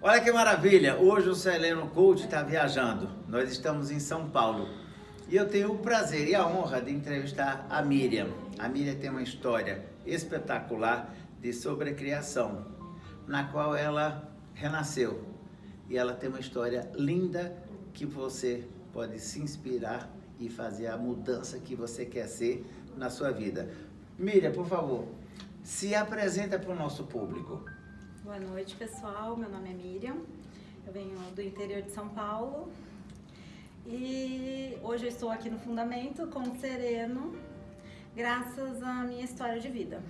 Olha que maravilha! Hoje o Celeno Coach está viajando. Nós estamos em São Paulo. E eu tenho o prazer e a honra de entrevistar a Miriam. A Miriam tem uma história espetacular de sobrecriação, na qual ela renasceu. E ela tem uma história linda que você pode se inspirar e fazer a mudança que você quer ser na sua vida. Miriam, por favor, se apresenta para o nosso público. Boa noite, pessoal. Meu nome é Miriam, eu venho do interior de São Paulo e hoje eu estou aqui no Fundamento com o Sereno, graças à minha história de vida.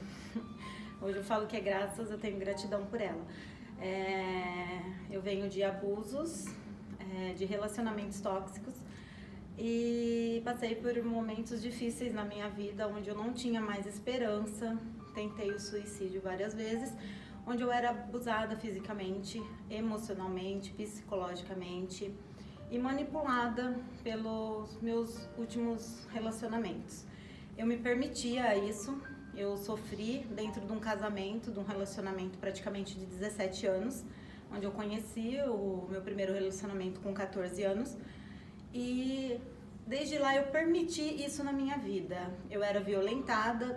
Hoje eu falo que é graças, eu tenho gratidão por ela. Eu venho de abusos, de relacionamentos tóxicos e passei por momentos difíceis na minha vida, onde eu não tinha mais esperança, tentei o suicídio várias vezes, onde eu era abusada fisicamente, emocionalmente, psicologicamente e manipulada pelos meus últimos relacionamentos. Eu me permitia isso, eu sofri dentro de um casamento, de um relacionamento praticamente de 17 anos, onde eu conheci o meu primeiro relacionamento com 14 anos e desde lá eu permiti isso na minha vida. Eu era violentada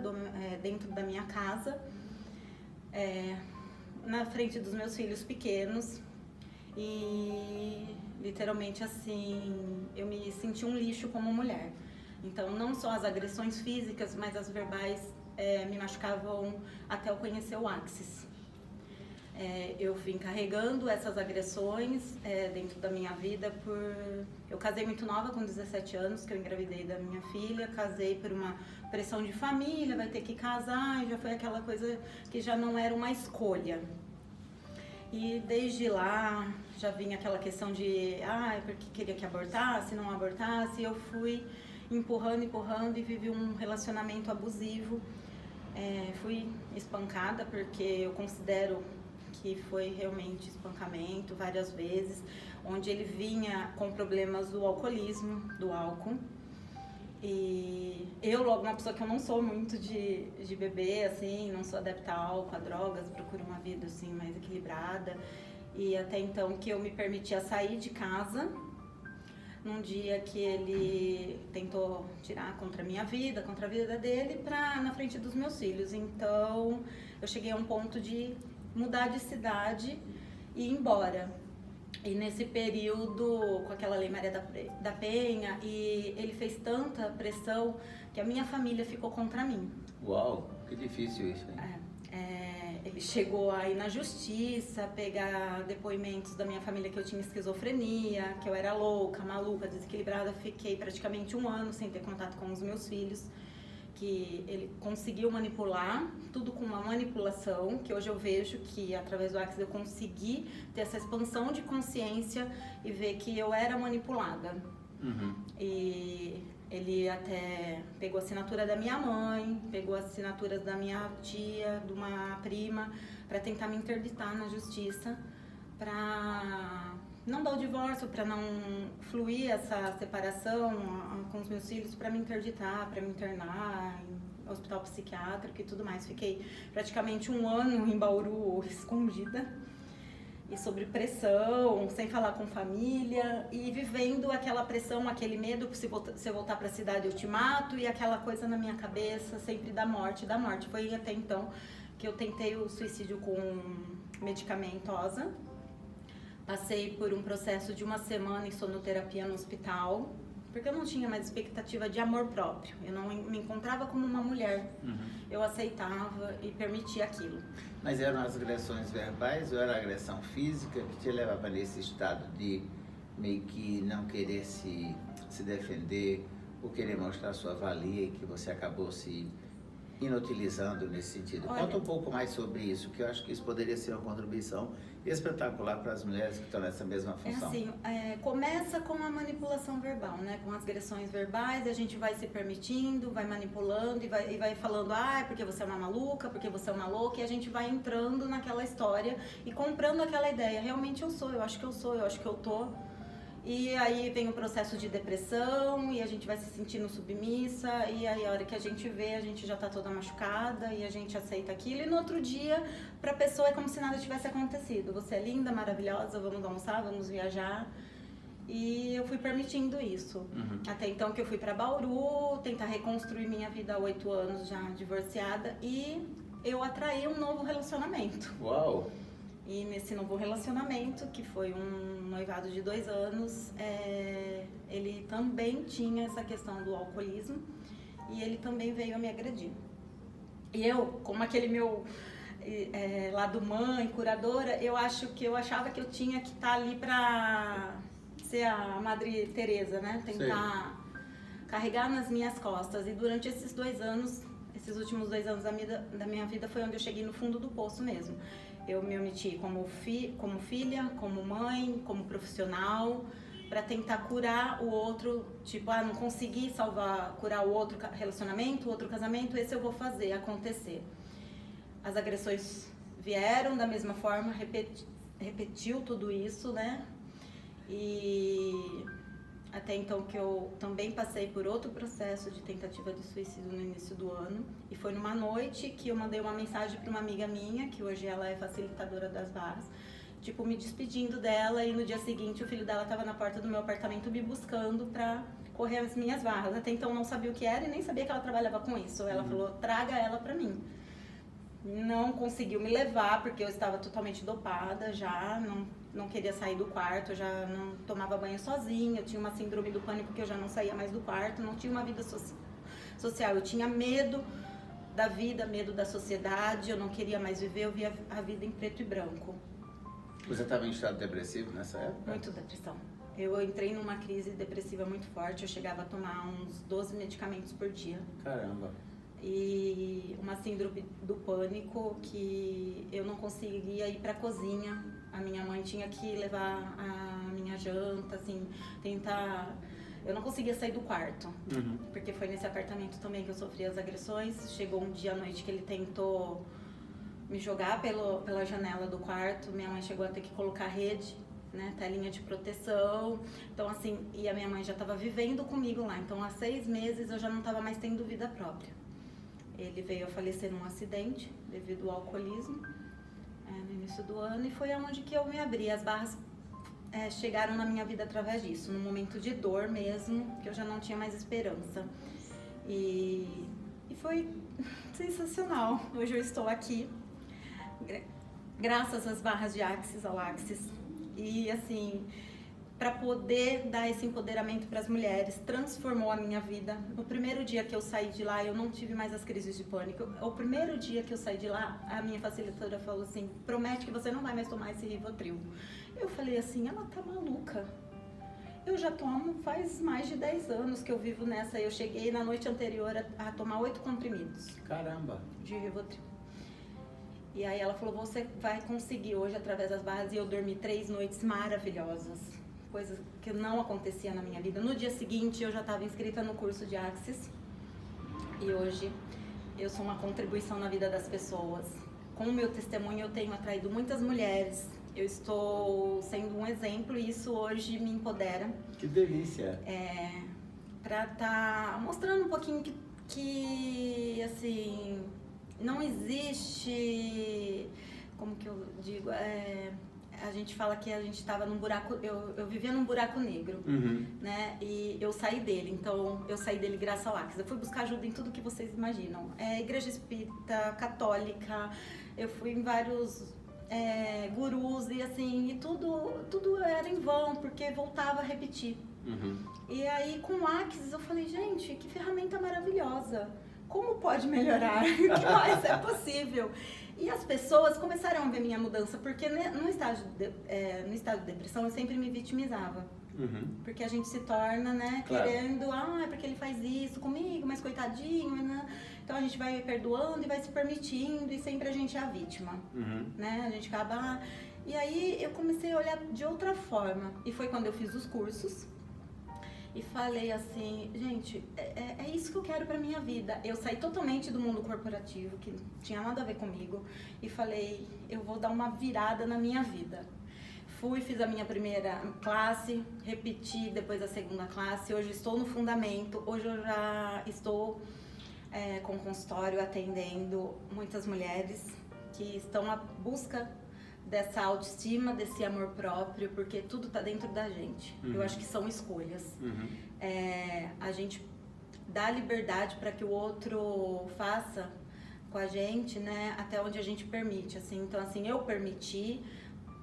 dentro da minha casa, na frente dos meus filhos pequenos e literalmente assim, eu me senti um lixo como mulher. Então não só as agressões físicas, mas as verbais me machucavam até eu conhecer o Axis. Eu vim carregando essas agressões dentro da minha vida eu casei muito nova, com 17 anos, que eu engravidei da minha filha, casei por uma pressão de família, vai ter que casar, e já foi aquela coisa que já não era uma escolha. E desde lá já vinha aquela questão de, porque queria que abortasse, não abortasse, e eu fui empurrando e vivi um relacionamento abusivo. Fui espancada, porque eu considero que foi realmente espancamento várias vezes, onde ele vinha com problemas do alcoolismo, do álcool. E eu, logo, uma pessoa que eu não sou muito de beber, assim, não sou adepta a álcool, a drogas, procuro uma vida, assim, mais equilibrada. E até então que eu me permitia sair de casa, num dia que ele tentou tirar contra a minha vida, contra a vida dele, na frente dos meus filhos. Então, eu cheguei a um ponto de mudar de cidade e ir embora. E nesse período, com aquela Lei Maria da Penha, e ele fez tanta pressão que a minha família ficou contra mim. Uau, que difícil isso, hein? Ele chegou a ir na justiça, pegar depoimentos da minha família que eu tinha esquizofrenia, que eu era louca, maluca, desequilibrada. Fiquei praticamente 1 ano sem ter contato com os meus filhos, que ele conseguiu manipular, tudo com uma manipulação, que hoje eu vejo que através do Axis eu consegui ter essa expansão de consciência e ver que eu era manipulada. Uhum. E ele até pegou a assinatura da minha mãe, pegou as assinaturas da minha tia, de uma prima, para tentar me interditar na justiça, para não dar o divórcio, para não fluir essa separação com os meus filhos, para me interditar, para me internar em hospital psiquiátrico e tudo mais. Fiquei praticamente 1 ano em Bauru escondida e sob pressão, sem falar com família e vivendo aquela pressão, aquele medo que se eu voltar para a cidade eu te mato, e aquela coisa na minha cabeça sempre da morte. Foi até então que eu tentei o suicídio com medicamentosa. Passei por um processo de 1 semana em sonoterapia no hospital, porque eu não tinha mais expectativa de amor próprio. Eu não me encontrava como uma mulher. Uhum. Eu aceitava e permitia aquilo. Mas eram as agressões verbais ou era a agressão física que te levava nesse estado de meio que não querer se defender ou querer mostrar sua valia e que você acabou se inutilizando nesse sentido? Olha, conta um pouco mais sobre isso, que eu acho que isso poderia ser uma contribuição espetacular para as mulheres que estão nessa mesma função. Começa com a manipulação verbal, né? Com as agressões verbais, a gente vai se permitindo, vai manipulando e vai falando, porque você é uma maluca, porque você é uma louca, e a gente vai entrando naquela história e comprando aquela ideia. Realmente eu sou, eu acho que eu sou, eu acho que eu tô. E aí vem o processo de depressão e a gente vai se sentindo submissa e aí a hora que a gente vê, a gente já tá toda machucada e a gente aceita aquilo e no outro dia, pra pessoa é como se nada tivesse acontecido. Você é linda, maravilhosa, vamos almoçar, vamos viajar. E eu fui permitindo isso. Até então que eu fui pra Bauru, tentar reconstruir minha vida há 8 anos já divorciada e eu atraí um novo relacionamento. Uau! E nesse novo relacionamento, que foi um noivado de 2 anos, ele também tinha essa questão do alcoolismo e ele também veio a me agredir. E eu, como aquele meu lado mãe, curadora, eu achava que eu tinha que estar ali pra ser a Madre Teresa, né? Tentar carregar nas minhas costas. E durante esses 2 anos, esses últimos 2 anos da minha vida, foi onde eu cheguei no fundo do poço mesmo. Eu me omiti como filha, como mãe, como profissional, para tentar curar o outro, tipo, não consegui curar o outro relacionamento, o outro casamento, esse eu vou fazer acontecer. As agressões vieram da mesma forma, repetiu tudo isso, né? E até então que eu também passei por outro processo de tentativa de suicídio no início do ano. E foi numa noite que eu mandei uma mensagem para uma amiga minha, que hoje ela é facilitadora das barras, tipo, me despedindo dela. E no dia seguinte o filho dela estava na porta do meu apartamento me buscando para correr as minhas barras. Até então não sabia o que era e nem sabia que ela trabalhava com isso. Ela falou, traga ela para mim. Não conseguiu me levar porque eu estava totalmente dopada já, não queria sair do quarto, eu já não tomava banho sozinha, eu tinha uma síndrome do pânico que eu já não saía mais do quarto, não tinha uma vida social, eu tinha medo da vida, medo da sociedade, eu não queria mais viver, eu via a vida em preto e branco. Você estava em estado depressivo nessa época? Muito depressão. Eu entrei numa crise depressiva muito forte, eu chegava a tomar uns 12 medicamentos por dia. Caramba! E uma síndrome do pânico que eu não conseguia ir para a cozinha. A minha mãe tinha que levar a minha janta, assim, tentar... Eu não conseguia sair do quarto, porque foi nesse apartamento também que eu sofri as agressões. Chegou um dia à noite que ele tentou me jogar pela janela do quarto. Minha mãe chegou a ter que colocar rede, né, telinha de proteção. Então, assim, e a minha mãe já estava vivendo comigo lá. Então, há 6 meses eu já não estava mais tendo vida própria. Ele veio a falecer num acidente devido ao alcoolismo no início do ano e foi aonde que eu me abri. As barras chegaram na minha vida através disso, num momento de dor mesmo, que eu já não tinha mais esperança. E foi sensacional. Hoje eu estou aqui, graças às barras de Axis, ao Axis. E assim, para poder dar esse empoderamento para as mulheres, transformou a minha vida. No primeiro dia que eu saí de lá, eu não tive mais as crises de pânico. O primeiro dia que eu saí de lá, a minha facilitadora falou assim, promete que você não vai mais tomar esse Rivotril. Eu falei assim, ela tá maluca. Eu já tomo faz mais de 10 anos que eu vivo nessa. Eu cheguei na noite anterior a tomar 8 comprimidos. Caramba! De Rivotril. E aí ela falou, você vai conseguir hoje através das barras. E eu dormi 3 noites maravilhosas. Coisa que não acontecia na minha vida. No dia seguinte eu já estava inscrita no curso de Axis e hoje eu sou uma contribuição na vida das pessoas. Com o meu testemunho eu tenho atraído muitas mulheres, eu estou sendo um exemplo e isso hoje me empodera. Que delícia! Para estar mostrando um pouquinho que assim, não existe, como que eu digo, a gente fala que a gente estava num buraco, eu vivia num buraco negro, né? E eu saí dele, então eu saí dele graças ao Axis. Eu fui buscar ajuda em tudo que vocês imaginam. Igreja espírita, católica, eu fui em vários gurus e assim, e tudo era em vão, porque voltava a repetir. E aí com o Axis eu falei, gente, que ferramenta maravilhosa. Como pode melhorar? O que mais é possível? E as pessoas começaram a ver minha mudança, porque no estágio de depressão eu sempre me vitimizava. Porque a gente se torna, né, claro, querendo, é porque ele faz isso comigo, mas coitadinho, né? Então a gente vai perdoando e vai se permitindo e sempre a gente é a vítima, né? A gente acaba... E aí eu comecei a olhar de outra forma, e foi quando eu fiz os cursos. E falei assim, gente, é isso que eu quero pra minha vida. Eu saí totalmente do mundo corporativo, que não tinha nada a ver comigo, e falei, eu vou dar uma virada na minha vida. fiz a minha primeira classe, repeti depois a segunda classe, hoje estou no fundamento, hoje eu já estou com consultório atendendo muitas mulheres que estão à busca dessa autoestima, desse amor próprio, porque tudo está dentro da gente. Eu acho que são escolhas. A gente dá liberdade para que o outro faça com a gente, né, até onde a gente permite, assim. Então, assim, eu permiti,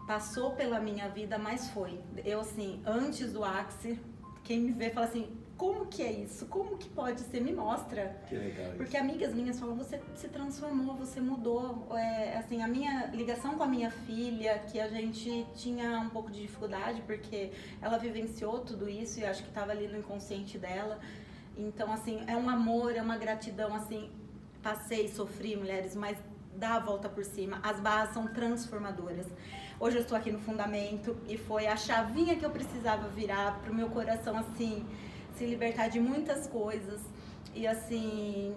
passou pela minha vida, mas foi. Eu, assim, antes do Axis, quem me vê fala assim, como que é isso? Como que pode ser? Me mostra. Que legal isso. Porque amigas minhas falam, você se transformou, você mudou. Assim, a minha ligação com a minha filha, que a gente tinha um pouco de dificuldade, porque ela vivenciou tudo isso e acho que estava ali no inconsciente dela. Então, assim, é um amor, é uma gratidão, assim, passei, sofri, mulheres, mas dá a volta por cima. As barras são transformadoras. Hoje eu estou aqui no fundamento e foi a chavinha que eu precisava virar pro meu coração, assim, se libertar de muitas coisas. E, assim,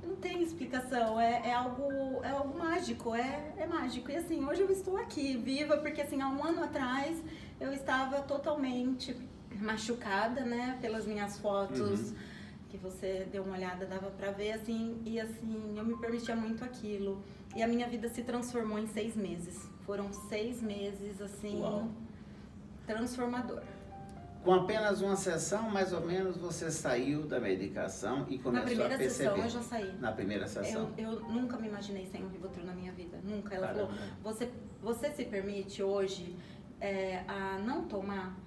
não tem explicação, é algo mágico, é mágico. E, assim, hoje eu estou aqui, viva, porque, assim, há um ano atrás eu estava totalmente machucada, né, pelas minhas fotos, que você deu uma olhada, dava pra ver, assim, e assim, eu me permitia muito aquilo. E a minha vida se transformou em 6 meses. Foram 6 meses, assim, Uau. Transformador. Com apenas uma sessão, mais ou menos, você saiu da medicação e começou a perceber. Na primeira sessão eu já saí. Na primeira sessão. Eu nunca me imaginei sem um Rivotril na minha vida, nunca. Ela Caramba. falou, você se permite hoje a não tomar?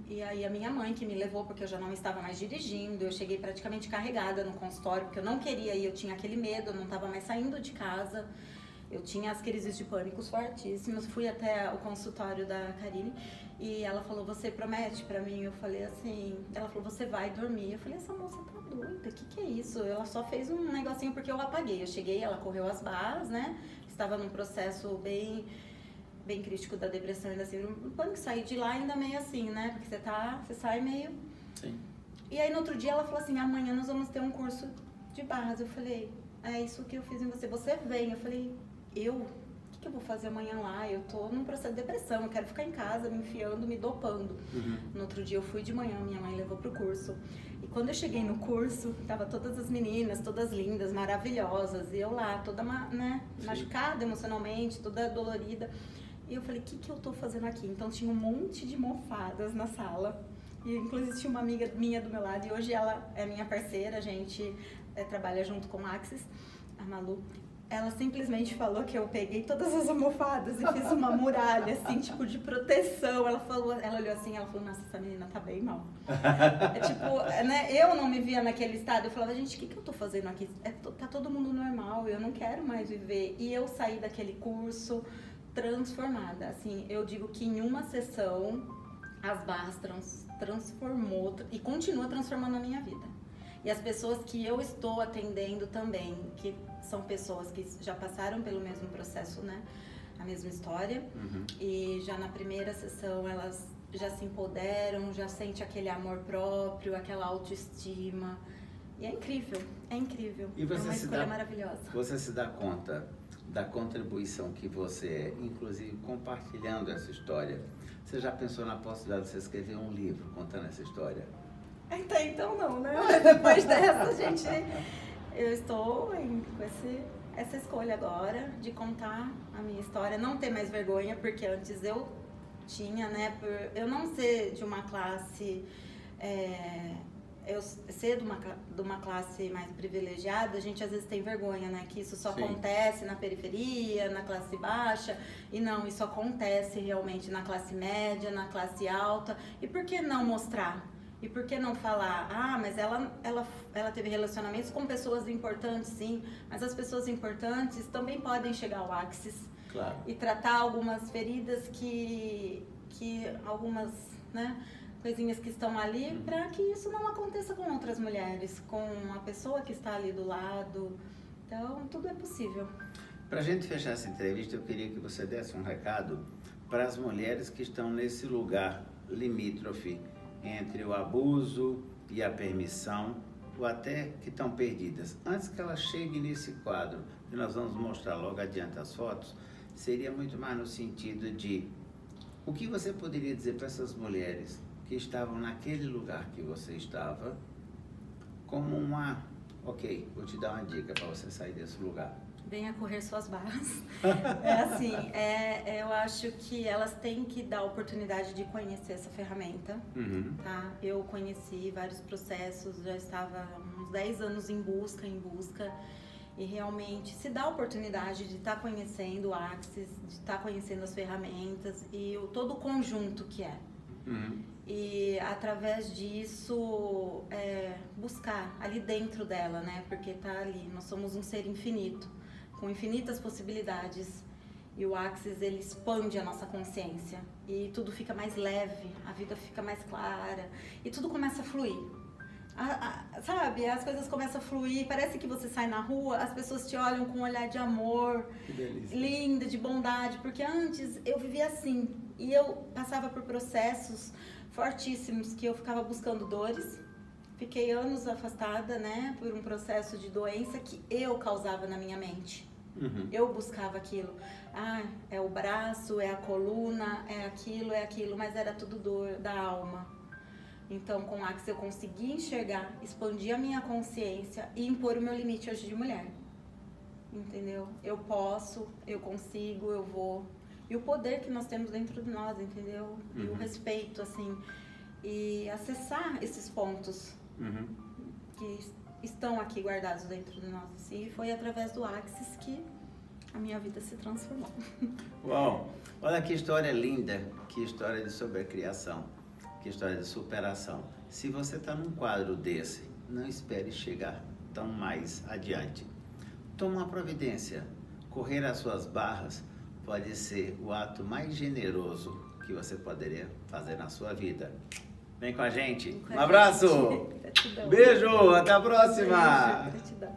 E aí a minha mãe que me levou, porque eu já não estava mais dirigindo, eu cheguei praticamente carregada no consultório, porque eu não queria ir, eu tinha aquele medo, eu não estava mais saindo de casa, eu tinha as crises de pânicos fortíssimas, fui até o consultório da Karine e ela falou, você promete pra mim? Eu falei assim, ela falou, você vai dormir. Eu falei, essa moça tá doida, o que é isso? Ela só fez um negocinho porque eu apaguei, eu cheguei, ela correu as barras, né, estava num processo bem crítico da depressão e da síndrome do pânico, sair de lá ainda meio assim, né? Porque você sai meio... Sim. E aí no outro dia ela falou assim, amanhã nós vamos ter um curso de barras. Eu falei, é isso que eu fiz em você. Você vem. Eu falei, o que eu vou fazer amanhã lá? Eu tô num processo de depressão, eu quero ficar em casa me enfiando, me dopando. No outro dia eu fui de manhã, minha mãe levou pro curso. E quando eu cheguei no curso, tava todas as meninas, todas lindas, maravilhosas. E eu lá, toda, né, machucada emocionalmente, toda dolorida. E eu falei, o que eu tô fazendo aqui? Então tinha um monte de mofadas na sala. E inclusive tinha uma amiga minha do meu lado. E hoje ela é minha parceira, a gente trabalha junto com a Axis, a Malu. Ela simplesmente falou que eu peguei todas as almofadas e fiz uma muralha, assim, tipo, de proteção. Ela olhou assim, ela falou, nossa, essa menina tá bem mal. Né, eu não me via naquele estado, eu falava, gente, o que eu tô fazendo aqui? Tá todo mundo normal, eu não quero mais viver. E eu saí daquele curso transformada, assim, eu digo que em uma sessão as barras transformou e continua transformando a minha vida. E as pessoas que eu estou atendendo também, que são pessoas que já passaram pelo mesmo processo, né, a mesma história, e já na primeira sessão elas já se empoderam, já sente aquele amor próprio, aquela autoestima, e é incrível, e é uma escolha maravilhosa. Você se dá conta da contribuição que você é, inclusive compartilhando essa história. Você já pensou na possibilidade de você escrever um livro contando essa história? Até então não, né? Depois dessa, eu estou com essa escolha agora de contar a minha história, não ter mais vergonha, porque antes eu tinha, né, por eu não ser de uma classe... eu ser de uma classe mais privilegiada, a gente às vezes tem vergonha, né? Que isso só acontece na periferia, na classe baixa. E não, isso acontece realmente na classe média, na classe alta. E por que não mostrar? E por que não falar? Ah, mas ela teve relacionamentos com pessoas importantes, sim. Mas as pessoas importantes também podem chegar ao Axis. Claro. E tratar algumas feridas que algumas, né, coisinhas que estão ali, para que isso não aconteça com outras mulheres, com a pessoa que está ali do lado. Então, tudo é possível. Para a gente fechar essa entrevista, eu queria que você desse um recado para as mulheres que estão nesse lugar limítrofe entre o abuso e a permissão, ou até que estão perdidas. Antes que elas cheguem nesse quadro, que nós vamos mostrar logo adiante as fotos, seria muito mais no sentido de O que você poderia dizer para essas mulheres que estavam naquele lugar que você estava, como ok, vou te dar uma dica para você sair desse lugar. Venha correr suas barras. Eu acho que elas têm que dar a oportunidade de conhecer essa ferramenta, tá? Eu conheci vários processos, já estava há uns 10 anos em busca, e realmente se dá a oportunidade de estar conhecendo o Axis, de estar conhecendo as ferramentas e todo o conjunto que é. E através disso, buscar ali dentro dela, né? Porque tá ali, nós somos um ser infinito, com infinitas possibilidades. E o Axis, ele expande a nossa consciência. E tudo fica mais leve, a vida fica mais clara. E tudo começa a fluir. Sabe, as coisas começam a fluir, parece que você sai na rua, as pessoas te olham com um olhar de amor, linda, de bondade, porque antes eu vivia assim, e eu passava por processos fortíssimos, que eu ficava buscando dores, fiquei anos afastada, né, por um processo de doença que eu causava na minha mente, eu buscava aquilo, é o braço, é a coluna, é aquilo, mas era tudo dor da alma. Então, com o Axis eu consegui enxergar, expandir a minha consciência e impor o meu limite hoje de mulher. Entendeu? Eu posso, eu consigo, eu vou. E o poder que nós temos dentro de nós, entendeu? E o respeito, assim. E acessar esses pontos que estão aqui guardados dentro de nós. Assim. E foi através do Axis que a minha vida se transformou. Uau! Olha que história linda, que história de sobrecriação. Que história de superação. Se você está num quadro desse, não espere chegar tão mais adiante. Toma uma providência. Correr as suas barras pode ser o ato mais generoso que você poderia fazer na sua vida. Vem com a gente. Um abraço. Gratidão. Beijo. Até a próxima. Beijo. Gratidão.